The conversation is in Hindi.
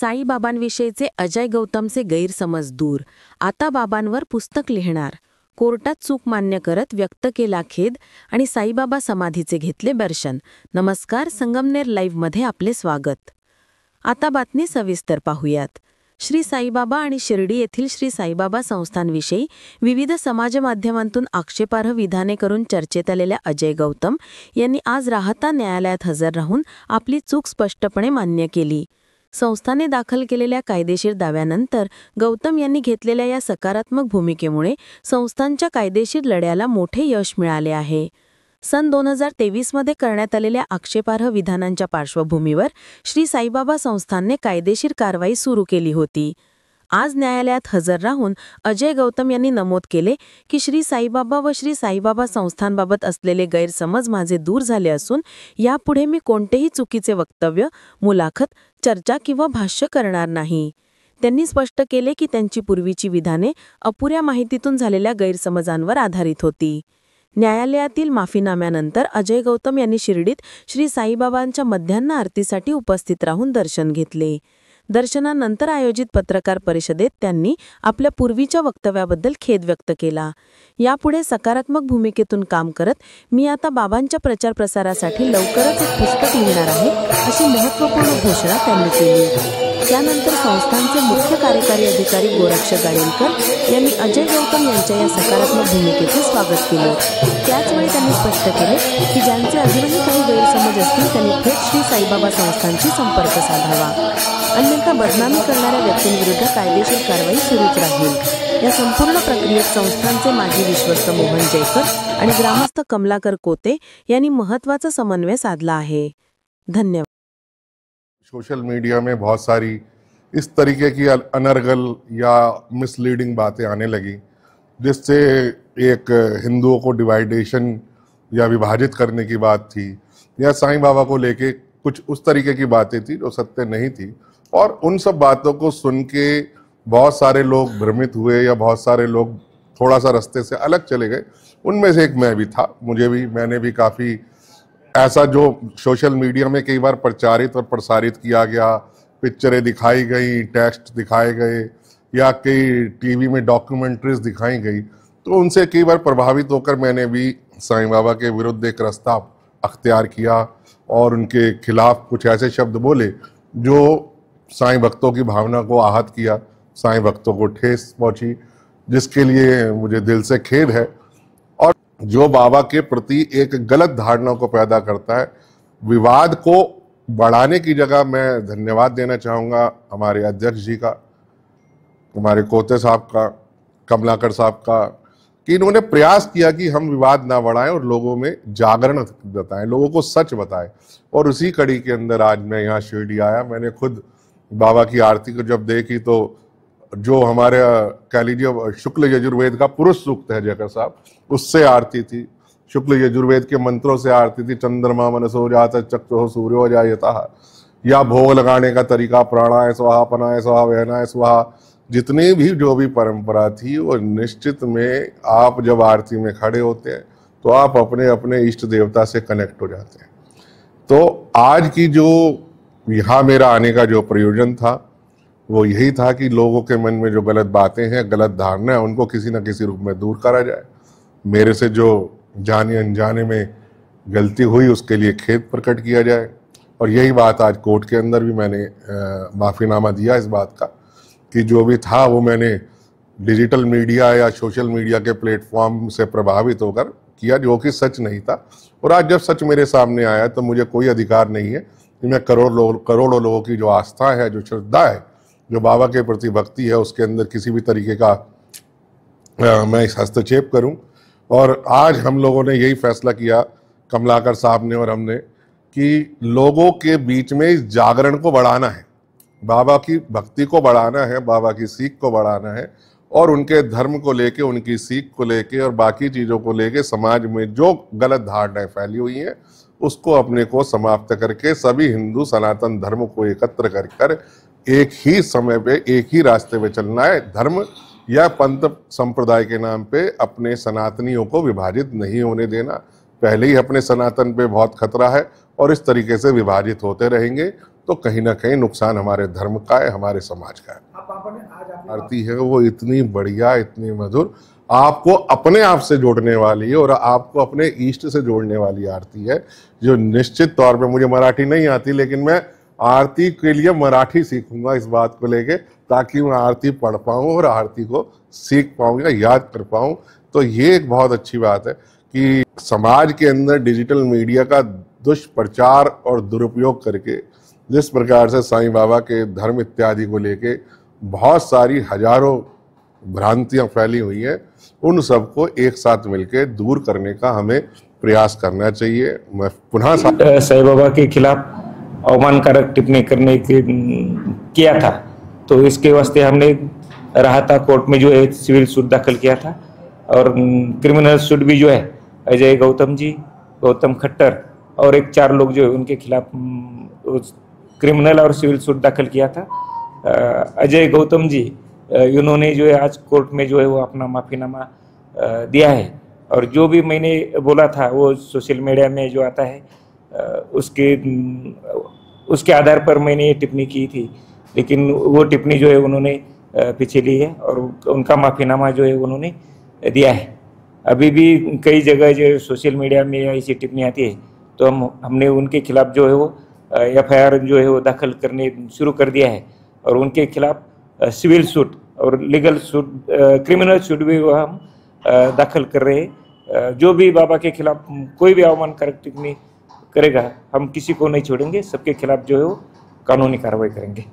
साईबाबांविषयीचे अजय गौतमचे गैरसमज दूर. आता बाबांवर पुस्तक लिहिणार. कोर्टात चूक मान्य करत व्यक्त केला खेद आणि साईबाबा समाधीचे घेतले दर्शन. नमस्कार, संगमनेर लाईव्हमध्ये आपले स्वागत. आता बातमी सविस्तर पाहूयात. श्री साईबाबा आणि शिर्डी येथील श्री साईबाबा संस्थांविषयी विविध समाजमाध्यमांतून आक्षेपार्ह विधाने करून चर्चेत आलेल्या अजय गौतम यांनी आज राहता न्यायालयात हजर राहून आपली चूक स्पष्टपणे मान्य केली. संस्थाने दाखल केलेल्या कायदेशीर दाव्यानंतर गौतम यांनी घेतलेल्या या सकारात्मक भूमिकेमुळे संस्थांच्या कायदेशीर लढ्याला मोठे यश मिळाले आहे. सन 2023 मध्ये करण्यात आलेल्या आक्षेपार्ह विधानांच्या पार्श्वभूमीवर श्री साईबाबा संस्थानने कायदेशीर कारवाई सुरू केली होती. आज न्यायालयात हजर राहून अजय गौतम यांनी नमूद केले की श्री साईबाबा व श्री साईबाबा संस्थांबाबत असलेले गैरसमज माझे दूर झाले असून यापुढे मी कोणतेही चुकीचे वक्तव्य, मुलाखत, चर्चा किंवा भाष्य करणार नाही. त्यांनी स्पष्ट केले की त्यांची पूर्वीची विधाने अपुऱ्या माहितीतून झालेल्या गैरसमजांवर आधारित होती. न्यायालयातील माफीनाम्यानंतर अजय गौतम यांनी शिर्डीत श्री साईबाबांच्या मध्यान्ह आरतीसाठी उपस्थित राहून दर्शन घेतले. दर्शनानंतर आयोजित पत्रकार परिषदेत त्यांनी आपल्या पूर्वीच्या वक्तव्याबद्दल खेद व्यक्त केला. यापुढे सकारात्मक भूमिकेतून काम करत मी आता बाबांच्या प्रचार प्रसारासाठी लवकरच एक पुस्तक लिहिणार आहे, अशी महत्त्वपूर्ण घोषणा त्यांनी केली. त्यानंतर संस्थांचे मुख्य कार्यकारी अधिकारी गोरक्ष गाडेलकर यांनी अजय गौतम यांच्या या सकारात्मक भूमिकेचे स्वागत केले. त्याचवेळी त्यांनी स्पष्ट केले की ज्यांचे अजूनही काही गैरसमज असतील त्यांनी थेट श्री साईबाबा संस्थांशी संपर्क साधावा, अन्यथा बदनामी करणाऱ्या व्यक्तींविरुद्ध कायदेशीर कारवाई सुरूच राहील. या संपूर्ण प्रक्रियेत संस्थांचे माजी विश्वस्त मोहन जयकर आणि ग्रामस्थ कमलाकर कोते यांनी महत्त्वाचा समन्वय साधला आहे. धन्यवाद. सोशल मीडिया में बहुत सारी इस तरीके की अनर्गल या मिसलीडिंग बातें आने लगी, जिससे एक हिंदुओं को डिवाइडेशन या विभाजित करने की बात थी, या साईं बाबा को लेके कुछ उस तरीके की बातें थी जो सत्य नहीं थी. और उन सब बातों को सुन के बहुत सारे लोग भ्रमित हुए या बहुत सारे लोग थोड़ा सा रास्ते से अलग चले गए. उनमें से एक मैं भी था. मैंने भी काफ़ी ऐसा जो सोशल मीडिया में कई बार प्रचारित और प्रसारित किया गया, पिक्चरें दिखाई गई, टेक्स्ट दिखाए गए या कई टीवी में डॉक्यूमेंट्रीज दिखाई गई, तो उनसे कई बार प्रभावित होकर मैंने भी साईं बाबा के विरुद्ध एक रास्ता अख्तियार किया और उनके खिलाफ कुछ ऐसे शब्द बोले जो साईं भक्तों की भावना को आहत किया, साईं भक्तों को ठेस पहुंची, जिसके लिए मुझे दिल से खेद है. और जो बाबा के प्रति एक गलत धारणा को पैदा करता है, विवाद को बढ़ाने की जगह मैं धन्यवाद देना चाहूँगा हमारे अध्यक्ष जी का, हमारे कोते साहब का, कमलाकर साहब का, कि इन्होंने प्रयास किया कि हम विवाद ना बढ़ाएं और लोगों में जागरण बताएं, लोगों को सच बताएं. और उसी कड़ी के अंदर आज मैं यहाँ शिरडी आया. मैंने खुद बाबा की आरती को जब देखी तो जो हमारे कह लीजिए शुक्ल यजुर्वेद का पुरुष सूक्त है जयकर साहब, उससे आरती थी. शुक्ल यजुर्वेद के मंत्रों से आरती थी. चंद्रमा मनसो जात चक्षुः सूर्यो जायतः, या भोग लगाने का तरीका प्राणाय स्वाहा, पनाय स्वाहा, वहनाय स्वाहा, जितनी भी जो भी परंपरा थी वो निश्चित में आप जब आरती में खड़े होते हैं तो आप अपने अपने इष्ट देवता से कनेक्ट हो जाते हैं. तो आज की जो यहाँ मेरा आने का जो प्रयोजन था वो यही था कि लोगों के मन में जो गलत बातें हैं, गलत धारणा है, उनको किसी न किसी रूप में दूर करा जाए. मेरे से जो जाने अनजाने में गलती हुई उसके लिए खेद प्रकट किया जाए. और यही बात आज कोर्ट के अंदर भी मैंने माफ़ीनामा दिया इस बात का कि जो भी था वो मैंने डिजिटल मीडिया या सोशल मीडिया के प्लेटफॉर्म से प्रभावित होकर किया, जो कि सच नहीं था. और आज जब सच मेरे सामने आया तो मुझे कोई अधिकार नहीं है कि मैं करोड़ों लोगों की जो आस्था है, जो श्रद्धा है, जो बाबा के प्रति भक्ति है, उसके अंदर किसी भी तरीके का मैं इस हस्तक्षेप करूं. और आज हम लोगों ने यही फैसला किया, कमलाकर साहब ने और हमने, कि लोगों के बीच में इस जागरण को बढ़ाना है, बाबा की भक्ति को बढ़ाना है, बाबा की सीख को बढ़ाना है, और उनके धर्म को लेके, उनकी सीख को लेके और बाकी चीज़ों को लेके समाज में जो गलत धारणाएं फैली हुई हैं उसको अपने को समाप्त करके सभी हिंदू सनातन धर्म को एकत्र कर एक ही समय पे एक ही रास्ते पे चलना है. धर्म या पंथ संप्रदाय के नाम पे अपने सनातनियों को विभाजित नहीं होने देना. पहले ही अपने सनातन पे बहुत खतरा है और इस तरीके से विभाजित होते रहेंगे तो कहीं ना कहीं नुकसान हमारे धर्म का है, हमारे समाज का है। आरती है वो इतनी बढ़िया, इतनी मधुर, आपको अपने आप से जोड़ने वाली और आपको अपने इष्ट से जोड़ने वाली आरती है, जो निश्चित तौर पे, मुझे मराठी नहीं आती लेकिन मैं आरती के लिए मराठी सीखूंगा इस बात को लेके, ताकि मैं आरती पढ़ पाऊँ और आरती को सीख पाऊँ या याद कर पाऊँ। तो ये एक बहुत अच्छी बात है कि समाज के अंदर डिजिटल मीडिया का दुष्प्रचार और दुरुपयोग करके जिस प्रकार से साईं बाबा के धर्म इत्यादि को लेके बहुत सारी हजारों भ्रांतियां फैली हुई हैं, उन सबको एक साथ मिलकर दूर करने का हमें प्रयास करना चाहिए। मैं पुनः साईं बाबा के खिलाफ अवमानकारक टिप्पणी करने के किया था, तो इसके वास्ते हमने राहता कोर्ट में जो है सिविल सूट दाखिल किया था, और क्रिमिनल सूट भी जो है अजय गौतम जी, गौतम खट्टर और एक 4 लोग जो है उनके खिलाफ क्रिमिनल और सिविल सूट दाखिल किया था। अजय गौतम जी इन्होंने जो है आज कोर्ट में जो है वो अपना माफीनामा दिया है, और जो भी मैंने बोला था वो सोशल मीडिया में जो आता है उसके आधार पर मैंने ये टिप्पणी की थी, लेकिन वो टिप्पणी जो है उन्होंने पीछे ली है और उनका माफीनामा जो है उन्होंने दिया है। अभी भी कई जगह जो सोशल मीडिया में ऐसी टिप्पणी आती है, तो हमने उनके खिलाफ जो है वो FIR जो है वो दाखिल करने शुरू कर दिया है, और उनके खिलाफ सिविल सूट और लीगल सूट, क्रिमिनल सूट भी वो हम दाखिल कर रहे हैं। जो भी बाबा के खिलाफ कोई भी अवमानकारक टिप्पणी करेगा, हम किसी को नहीं छोड़ेंगे, सबके खिलाफ जो है वो कानूनी कार्रवाई करेंगे।